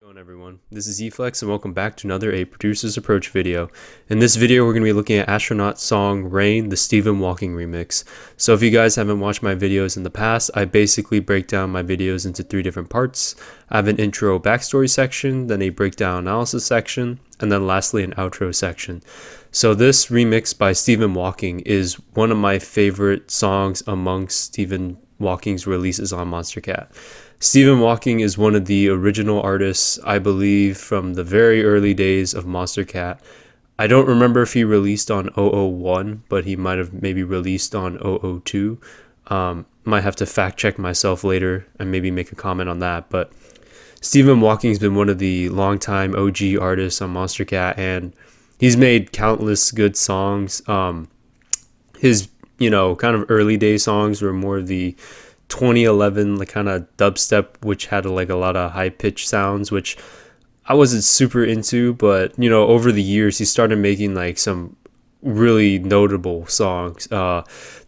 How's it going, everyone? This is Eflex and welcome back to another A Producer's Approach video. In this video we're going to be looking at Astronaut song Rain, the Stephen Walking remix. So if you guys haven't watched my videos in the past, I basically break down my videos into 3 different parts. I have an intro backstory section, then a breakdown analysis section, and then lastly an outro section. So this remix by Stephen Walking is one of my favorite songs amongst Stephen Walking's releases on Monstercat. Stephen Walking is one of the original artists, I believe, from the very early days of Monstercat. I don't remember if he released on 001, but he might have maybe released on 002. Might have to fact check myself later and maybe make a comment on that. But Stephen Walking's been one of the longtime OG artists on Monstercat, and he's made countless good songs. His, kind of early day songs were more of the 2011 like kind of dubstep, which had like a lot of high pitched sounds, which I wasn't super into, but over the years he started making like some really notable songs.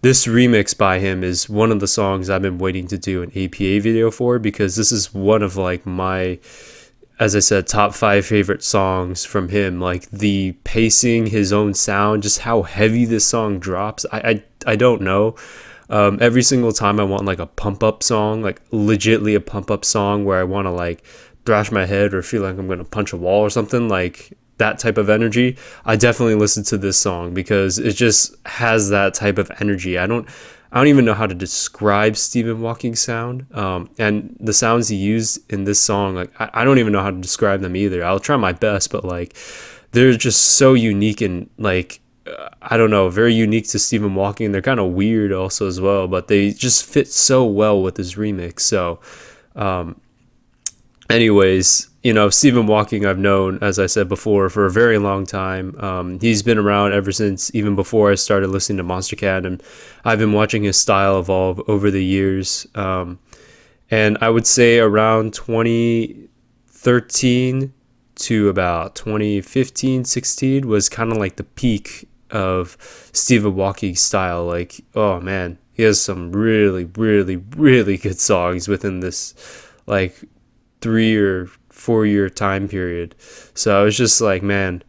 This remix by him is one of the songs I've been waiting to do an APA video for, because this is one of like my, as I said, top 5 favorite songs from him. Like the pacing, his own sound, just how heavy this song drops. I don't know. Every single time I want like a pump up song, like legitly a pump up song where I want to like thrash my head or feel like I'm going to punch a wall or something, like that type of energy, I definitely listen to this song because it just has that type of energy. I don't even know how to describe Stephen Walking's sound, and the sounds he used in this song, like I don't even know how to describe them either. I'll try my best, but like they're just so unique and like I don't know, very unique to Stephen Walking. They're kind of weird also as well, but they just fit so well with this remix. So anyways, Stephen Walking I've known, as I said before, for a very long time. He's been around ever since, even before I started listening to Monstercat, and I've been watching his style evolve over the years. And I would say around 2013 to about 2015-16 was kind of like the peak of Stephen Walking's style. Like, oh man, he has some really, really, really good songs within this like 3 or 4 year time period. So I was just like, man,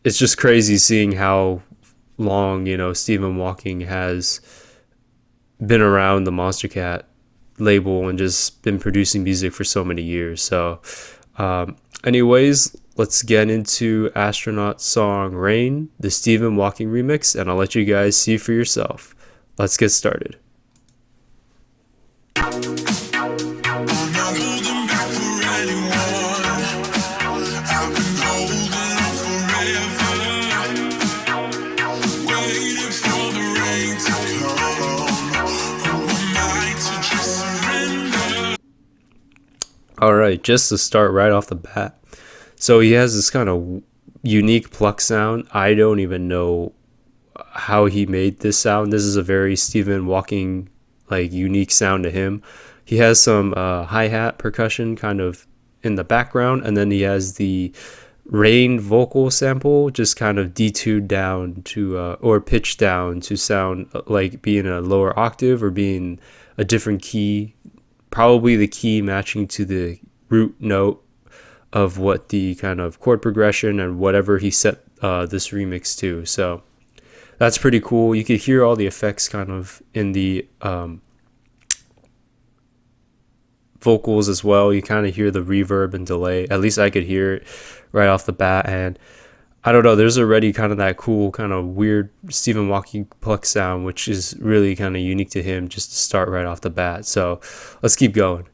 it's just crazy seeing how long Stephen Walking has been around the Monstercat label and just been producing music for so many years. So anyways, let's get into Astronaut song Rain, the Stephen Walking remix, and I'll let you guys see for yourself. Let's get started. Alright, just to start right off the bat, so he has this kind of unique pluck sound. I don't even know how he made this sound. This is a very Stephen Walking like unique sound to him. He has some hi-hat percussion kind of in the background, and then he has the rain vocal sample just kind of detuned down to or pitched down to sound like being a lower octave or being a different key, probably the key matching to the root note of what the kind of chord progression and whatever he set this remix to. So that's pretty cool. You could hear all the effects kind of in the vocals as well. You kind of hear the reverb and delay. At least I could hear it right off the bat. And I don't know, there's already kind of that cool kind of weird Stephen Walking pluck sound, which is really kind of unique to him just to start right off the bat. So let's keep going.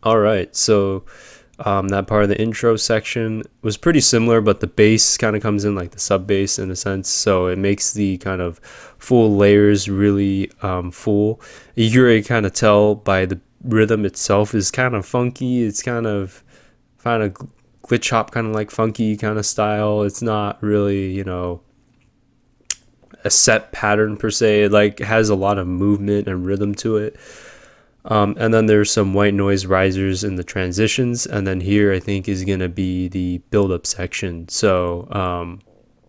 All right, so that part of the intro section was pretty similar, but the bass kind of comes in like the sub bass in a sense, so it makes the kind of full layers really full. You can really kind of tell by the rhythm itself is kind of funky. It's kind of glitch hop, kind of like funky kind of style. It's not really a set pattern per se. It like has a lot of movement and rhythm to it. And then there's some white noise risers in the transitions, and then here I think is gonna be the build-up section. So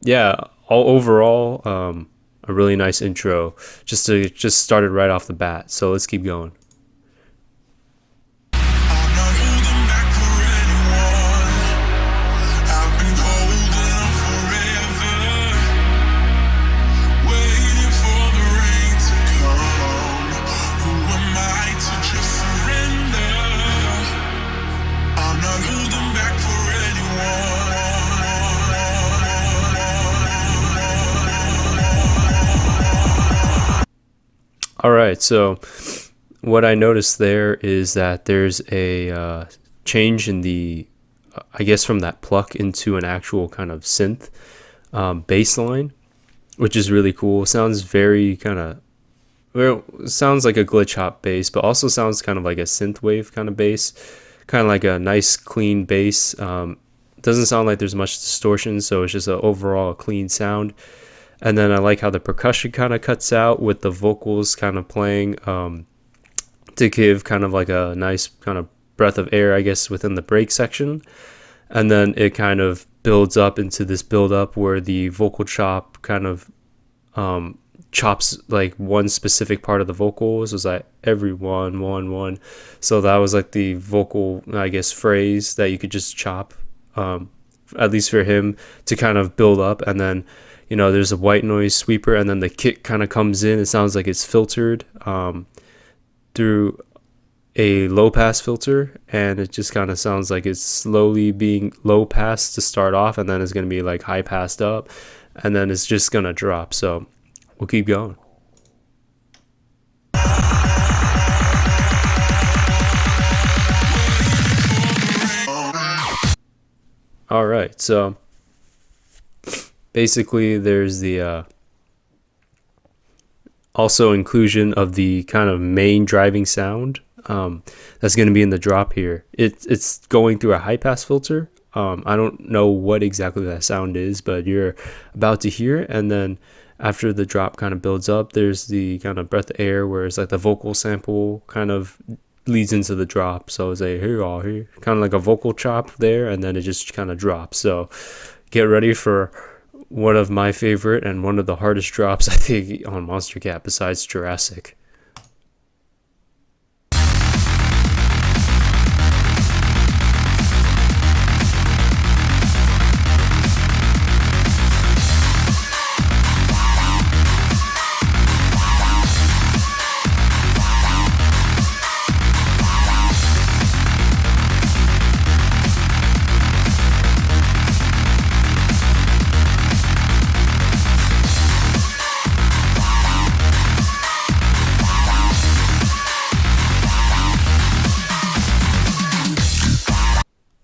yeah, all overall, a really nice intro. Just started right off the bat. So let's keep going. All right, so what I noticed there is that there's a change in the, I guess from that pluck into an actual kind of synth bass line, which is really cool. It sounds very kind of, well, it sounds like a glitch hop bass, but also sounds kind of like a synth wave kind of bass, kind of like a nice clean bass. Doesn't sound like there's much distortion, so it's just an overall clean sound. And then I like how the percussion kind of cuts out with the vocals kind of playing to give kind of like a nice kind of breath of air, I guess, within the break section. And then it kind of builds up into this build up where the vocal chop kind of chops like one specific part of the vocals. It was like every one. So that was like the vocal, I guess, phrase that you could just chop, at least for him to kind of build up. And then, you know, there's a white noise sweeper, and then the kick kind of comes in. It sounds like it's filtered through a low pass filter, and it just kind of sounds like it's slowly being low pass to start off, and then it's going to be like high passed up, and then it's just going to drop. So we'll keep going. All right, so basically there's the also inclusion of the kind of main driving sound that's going to be in the drop here. It's going through a high pass filter. I don't know what exactly that sound is, but you're about to hear. And then after the drop kind of builds up, there's the kind of breath of air where it's like the vocal sample kind of leads into the drop. So it's like here, kind of like a vocal chop there, and then it just kind of drops. So get ready for one of my favorite and one of the hardest drops I think on Monstercat besides Jurassic.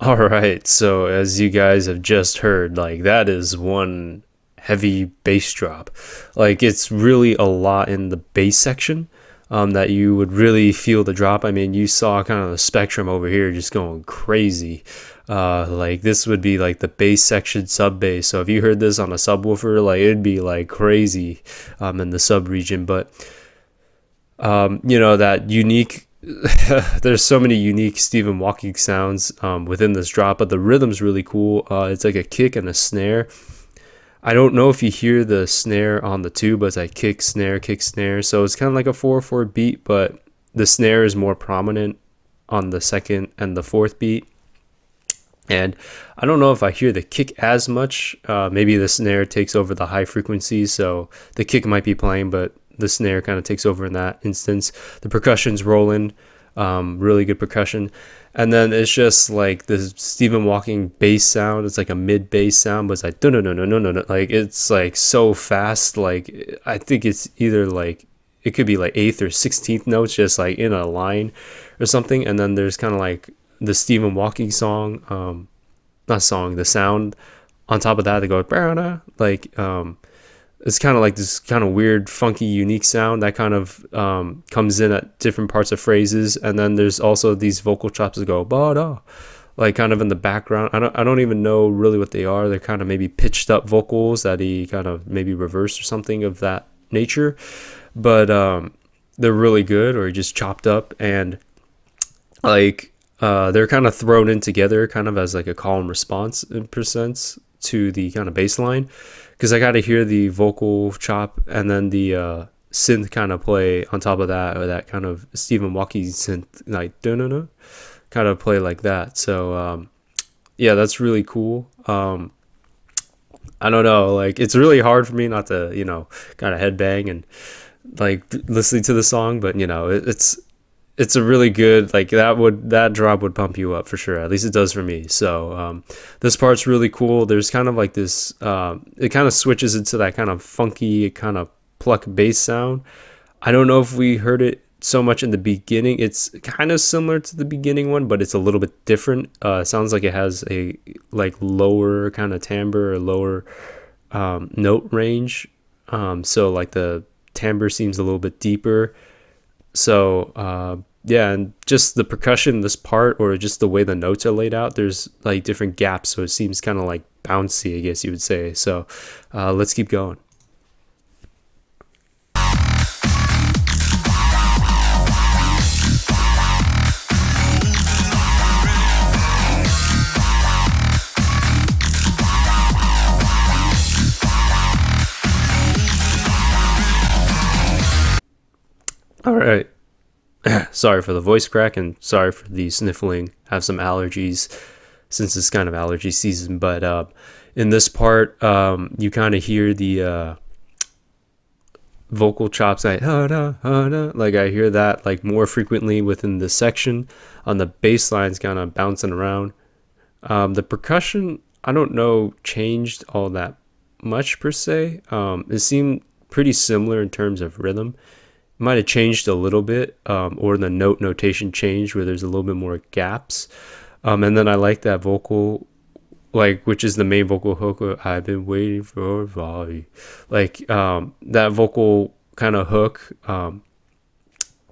All right, so as you guys have just heard, like that is one heavy bass drop. Like it's really a lot in the bass section that you would really feel the drop. I mean, you saw kind of the spectrum over here just going crazy. Like this would be like the bass section sub bass. So if you heard this on a subwoofer, like it'd be like crazy in the sub region. But you know, that unique there's so many unique Stephen Walking sounds within this drop, but the rhythm's really cool. It's like a kick and a snare. I don't know if you hear the snare on the tube, but it's like kick, snare, kick, snare. So it's kind of like a 4/4 beat, but the snare is more prominent on the second and the fourth beat. And I don't know if I hear the kick as much. Maybe the snare takes over the high frequencies, so the kick might be playing, but the snare kind of takes over in that instance. The percussion's rolling, really good percussion. And then it's just like the Stephen Walking bass sound. It's like a mid bass sound, but it's like no. Like it's like so fast. Like I think it's either like it could be like 8th or 16th notes, just like in a line or something. And then there's kind of like the Stephen Walking song, the sound on top of that. They go like it's kind of like this kind of weird, funky, unique sound that kind of comes in at different parts of phrases. And then there's also these vocal chops that go ba-da, like kind of in the background. I don't even know really what they are. They're kind of maybe pitched up vocals that he kind of maybe reversed or something of that nature, but they're really good, or just chopped up, and like they're kind of thrown in together kind of as like a call and response in percents to the kind of bass line, because I got to hear the vocal chop and then the synth kind of play on top of that, or that kind of Stephen Walking synth, like kind of play like that. So yeah, that's really cool. I don't know, like it's really hard for me not to, kind of headbang and like listening to the song, but it's a really good, like that drop would pump you up for sure. At least it does for me. So this part's really cool. There's kind of like this, it kind of switches into that kind of funky kind of pluck bass sound. I don't know if we heard it so much in the beginning. It's kind of similar to the beginning one, but it's a little bit different. It sounds like it has a like lower kind of timbre or lower note range. So like the timbre seems a little bit deeper. So yeah, and just the percussion in this part, or just the way the notes are laid out, there's like different gaps, so it seems kind of like bouncy, I guess you would say. So let's keep going. All right. Sorry for the voice crack, and sorry for the sniffling. I have some allergies since it's kind of allergy season. But in this part, you kind of hear the vocal chops, like like I hear that like more frequently within the section. On the bass lines, kind of bouncing around. The percussion, I don't know, changed all that much per se. It seemed pretty similar in terms of rhythm. Might have changed a little bit, or the notation changed where there's a little bit more gaps. And then I like that vocal, like, which is the main vocal hook. I've been waiting for Volley. Like that vocal kind of hook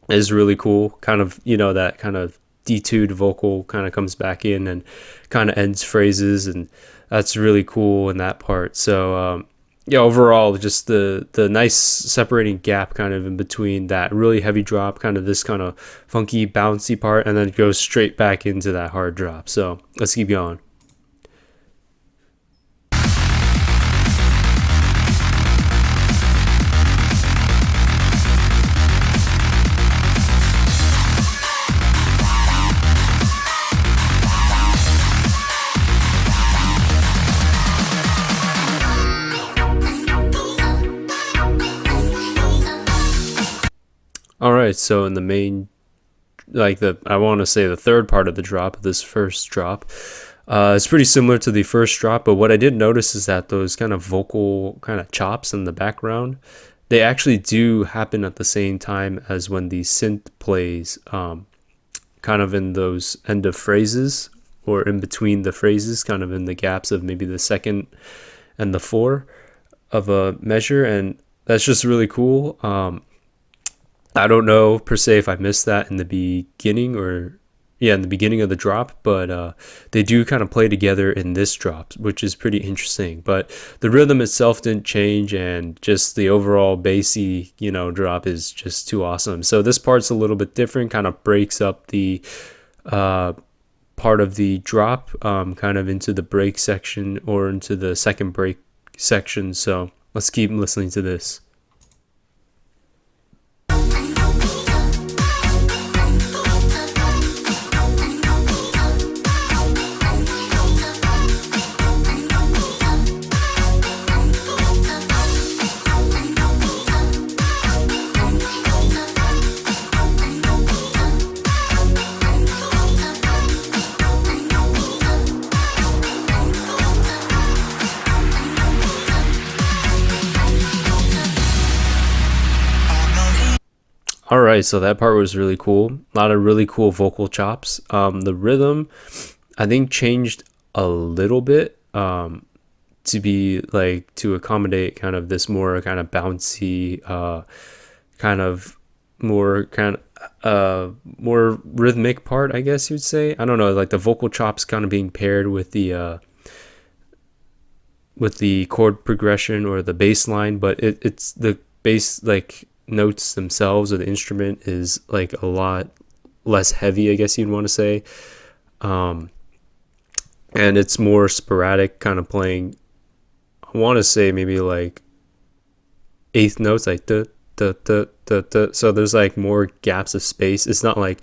is really cool. Kind of, that kind of detuned vocal kind of comes back in and kind of ends phrases, and that's really cool in that part. So yeah, overall, just the nice separating gap kind of in between that really heavy drop, kind of this kind of funky bouncy part, and then it goes straight back into that hard drop. So let's keep going. All right, so in the main, like I want to say the third part of the drop, this first drop, it's pretty similar to the first drop, but what I did notice is that those kind of vocal kind of chops in the background, they actually do happen at the same time as when the synth plays, kind of in those end of phrases, or in between the phrases, kind of in the gaps of maybe the second and the four of a measure, and that's just really cool. I don't know per se if I missed that in the beginning, or in the beginning of the drop, but they do kind of play together in this drop, which is pretty interesting. But the rhythm itself didn't change, and just the overall bassy, drop is just too awesome. So this part's a little bit different, kind of breaks up the part of the drop kind of into the break section, or into the second break section. So let's keep listening to this. All right, so that part was really cool. A lot of really cool vocal chops. The rhythm, I think, changed a little bit to be like to accommodate kind of this more kind of bouncy, kind of more kind of, more rhythmic part, I guess you'd say. I don't know, like the vocal chops kind of being paired with the chord progression or the bass line, but it's the bass like notes themselves or the instrument is like a lot less heavy, I guess you'd want to say. Um, and it's more sporadic, kind of playing. I want to say maybe like eighth notes, like duh, duh, duh, duh, duh. So there's like more gaps of space. It's not like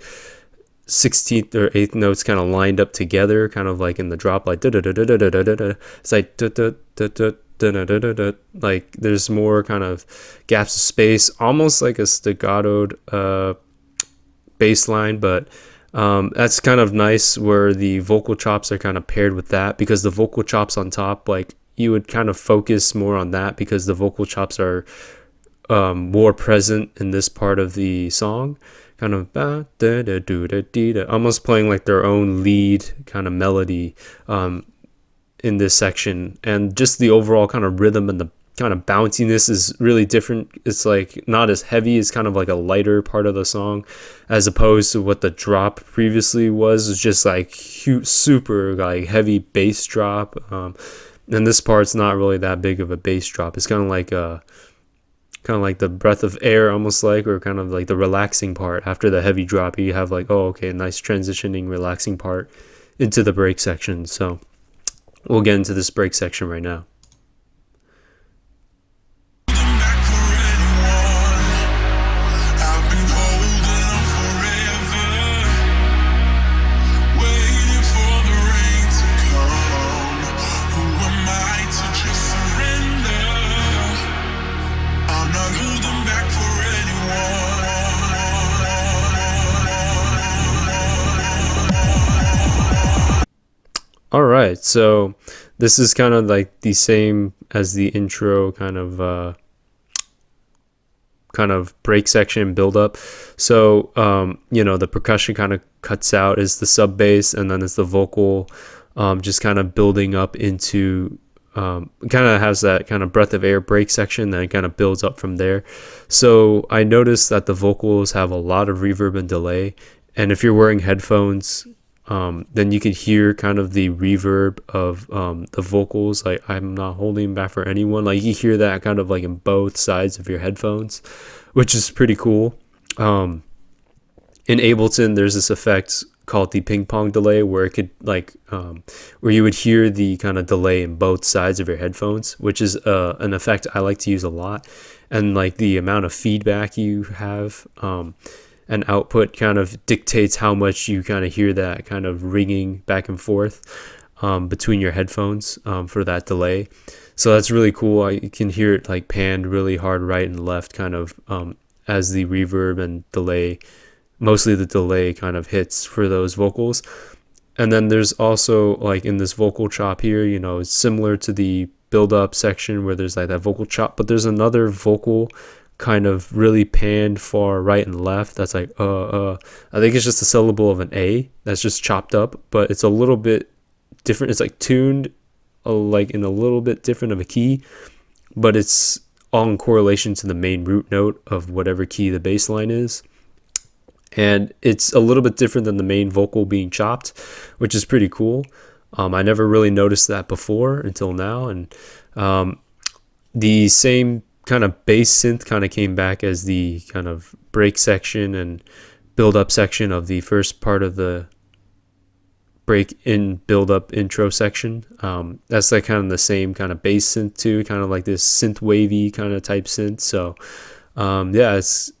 16th or 8th notes kind of lined up together, kind of like in the drop, like da da da da da da da da. It's like da da da da da da da da. Like there's more kind of gaps of space, almost like a staccatoed bass line, but that's kind of nice where the vocal chops are kind of paired with that, because the vocal chops on top, like you would kind of focus more on that because the vocal chops are more present in this part of the song, kind of almost playing like their own lead kind of melody in this section. And just the overall kind of rhythm and the kind of bounciness is really different. It's like not as heavy. It's kind of like a lighter part of the song, as opposed to what the drop previously was. It's just like super like heavy bass drop. And this part's not really that big of a bass drop. It's kind of like the breath of air, almost like, or kind of like the relaxing part after the heavy drop. You have like, oh, okay, nice transitioning, relaxing part into the break section. So we'll get into this break section right now. All right, so this is kind of like the same as the intro kind of break section build up. So the percussion kind of cuts out as the sub bass, and then it's the vocal just kind of building up into kind of has that kind of breath of air break section, then it kind of builds up from there. So I noticed that the vocals have a lot of reverb and delay, and if you're wearing headphones, then you can hear kind of the reverb of the vocals. Like, I'm not holding back for anyone. Like, you hear that kind of like in both sides of your headphones, which is pretty cool. In Ableton, there's this effect called the ping pong delay, where it could like where you would hear the kind of delay in both sides of your headphones, which is an effect I like to use a lot. And like the amount of feedback you have and output kind of dictates how much you kind of hear that kind of ringing back and forth between your headphones for that delay. So that's really cool. You can hear it like panned really hard right and left, kind of as the reverb and delay, mostly the delay, kind of hits for those vocals. And then there's also like in this vocal chop here, it's similar to the build up section where there's like that vocal chop, but there's another vocal kind of really panned far right and left that's like I think it's just a syllable of an A that's just chopped up, but it's a little bit different. It's like tuned like in a little bit different of a key, but it's all in correlation to the main root note of whatever key the bass line is. And it's a little bit different than the main vocal being chopped, which is pretty cool. I never really noticed that before until now. And the same kind of bass synth kind of came back as the kind of break section and build up section of the first part of the break in build up intro section. That's like kind of the same kind of bass synth too, kind of like this synth wavy kind of type synth. So it's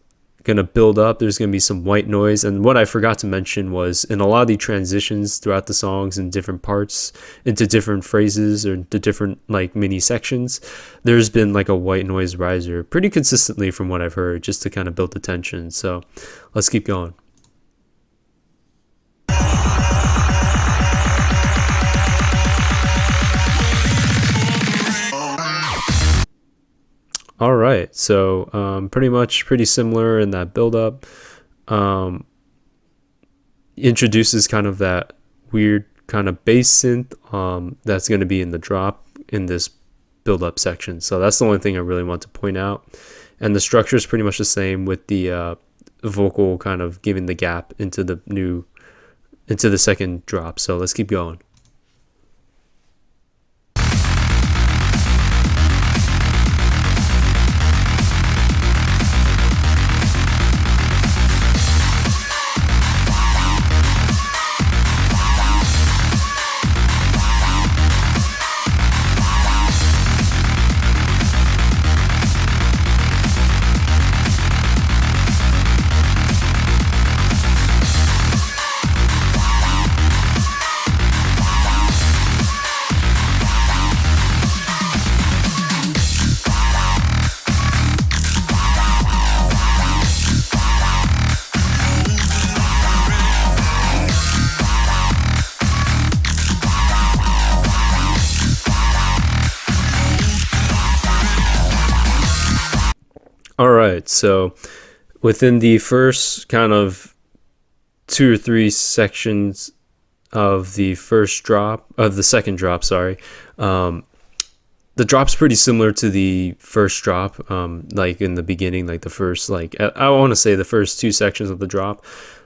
gonna build up. There's gonna be some white noise, and what I forgot to mention was in a lot of the transitions throughout the songs in different parts into different phrases or into different like mini sections, there's been like a white noise riser pretty consistently from what I've heard, just to kind of build the tension. So let's keep going. All right, so pretty similar in that build up. Introduces kind of that weird kind of bass synth that's going to be in the drop in this build up section. So that's the only thing I really want to point out. And the structure is pretty much the same with the vocal kind of giving the gap into the second drop. So let's keep going. All right, so within the first kind of 2 or 3 sections of the second drop, the drop's pretty similar to the first drop. Like in the beginning, like the first, like I want to say the first 2 sections of the drop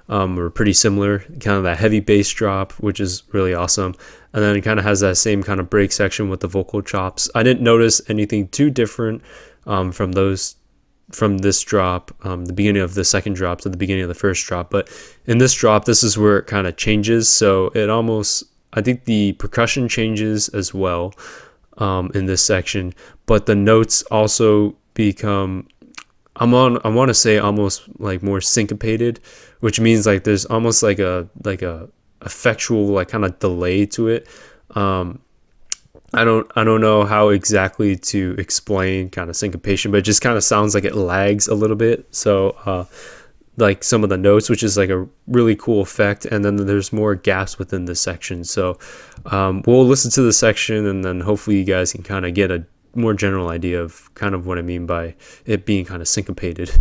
were pretty similar. Kind of that heavy bass drop, which is really awesome, and then it kind of has that same kind of break section with the vocal chops. I didn't notice anything too different from this drop, the beginning of the second drop to the beginning of the first drop. But in this drop, this is where it kind of changes. So it almost, I think the percussion changes as well in this section, but the notes also become, I want to say almost like more syncopated, which means like there's almost like a effectual like kind of delay to it. I don't know how exactly to explain kind of syncopation, but it just kind of sounds like it lags a little bit. So like some of the notes, which is like a really cool effect, and then there's more gaps within this section. So we'll listen to the section, and then hopefully you guys can kind of get a more general idea of kind of what I mean by it being kind of syncopated.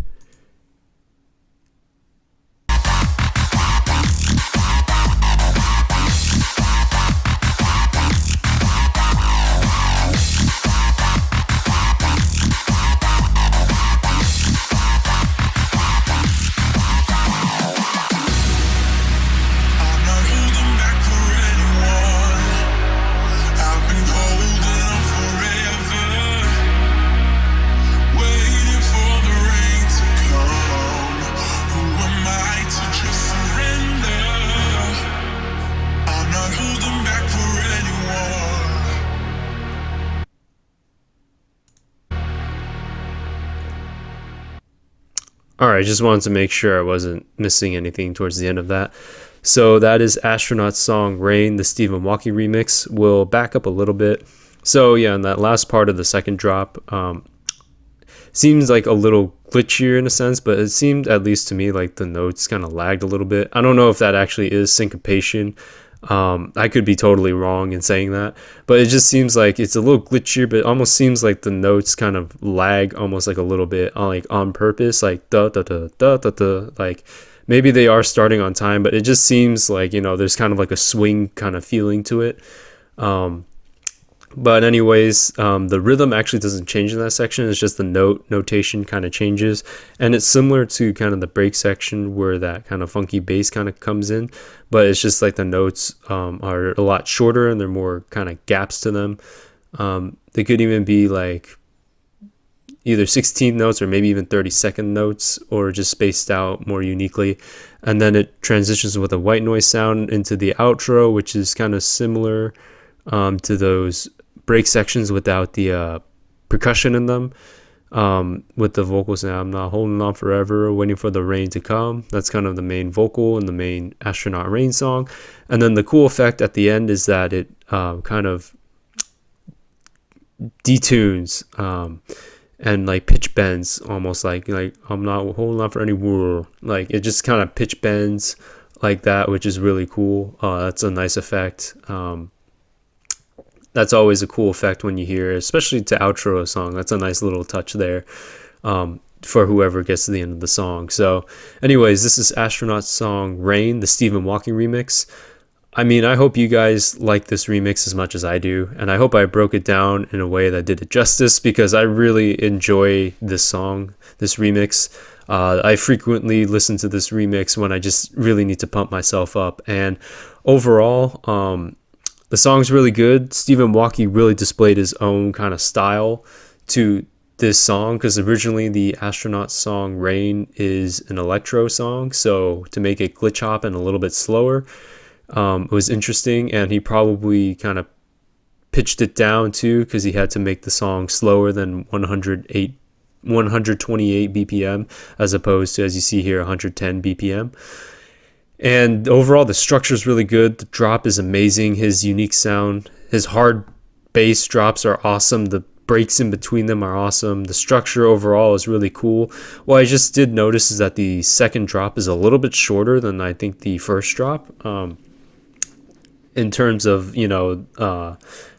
All right, just wanted to make sure I wasn't missing anything towards the end of that. So that is Astronaut's song Rain, the Stephen Walkie remix. We'll back up a little bit. So yeah, in that last part of the second drop, seems like a little glitchier in a sense, but it seemed, at least to me, like the notes kind of lagged a little bit. I don't know if that actually is syncopation. I could be totally wrong in saying that, but it just seems like it's a little glitchier, but it almost seems like the notes kind of lag almost like a little bit like on purpose, like da da da da da da. Like maybe they are starting on time, but it just seems like, you know, there's kind of like a swing kind of feeling to it. But anyways, the rhythm actually doesn't change in that section. It's just the notation kind of changes, and it's similar to kind of the break section where that kind of funky bass kind of comes in, but it's just like the notes are a lot shorter and there are more kind of gaps to them. They could even be like either 16 notes or maybe even 30-second notes, or just spaced out more uniquely. And then it transitions with a white noise sound into the outro, which is kind of similar to those break sections without the percussion in them, with the vocals. Now I'm not holding on forever, waiting for the rain to come. That's kind of the main vocal in the main Astronaut Rain song. And then the cool effect at the end is that it kind of detunes and like pitch bends, almost like I'm not holding on for any war. Like it just kind of pitch bends like that, which is really cool. That's a nice effect. That's always a cool effect when you hear it, especially to outro a song. That's a nice little touch there for whoever gets to the end of the song. So anyways, this is Astronaut's song Rain, the Stephen Walking remix. I mean, I hope you guys like this remix as much as I do, and I hope I broke it down in a way that did it justice, because I really enjoy this song, this remix. I frequently listen to this remix when I just really need to pump myself up. And overall, the song's really good. Stephen Walkie really displayed his own kind of style to this song, because originally the Astronaut song Rain is an electro song, so to make it glitch hop and a little bit slower, it was interesting. And he probably kind of pitched it down too, because he had to make the song slower than 128 BPM, as opposed to, as you see here, 110 BPM. And overall, the structure is really good. The drop is amazing. His unique sound, his hard bass drops are awesome. The breaks in between them are awesome. The structure overall is really cool. What I just did notice is that the second drop is a little bit shorter than I think the first drop. In terms of,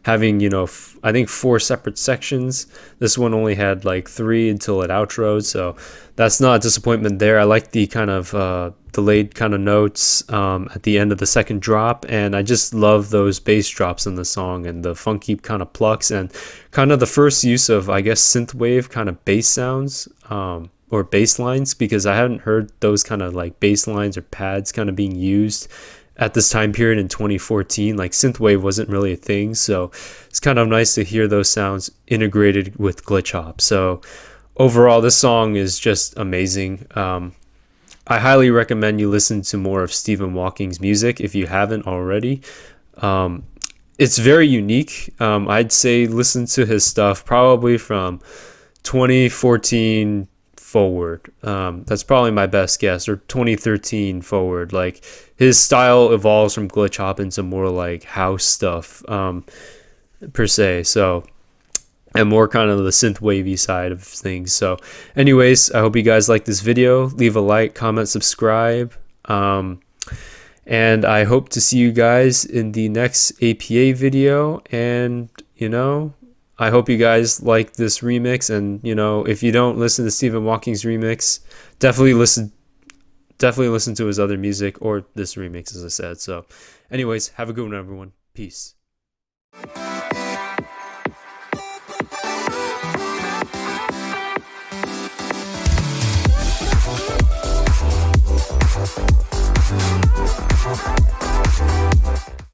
having, I think 4 separate sections. This one only had like 3 until it outroed, so that's not a disappointment there. I like the kind of delayed kind of notes at the end of the second drop, and I just love those bass drops in the song and the funky kind of plucks and kind of the first use of, I guess, synthwave kind of bass sounds, or bass lines, because I hadn't heard those kind of like bass lines or pads kind of being used at this time period in 2014. Like, synthwave wasn't really a thing, so it's kind of nice to hear those sounds integrated with glitch hop. So overall, this song is just amazing. I highly recommend you listen to more of Stephen Walking's music if you haven't already. It's very unique. I'd say listen to his stuff probably from 2014 forward. That's probably my best guess, or 2013 forward. Like, his style evolves from glitch hop into more like house stuff, per se. So, and more kind of the synth wavy side of things. So anyways, I hope you guys like this video. Leave a like, comment, subscribe, and I hope to see you guys in the next APA video. And I hope you guys like this remix. And if you don't listen to Stephen Walking's remix, definitely listen to his other music, or this remix, as I said. So anyways, have a good one, everyone. Peace.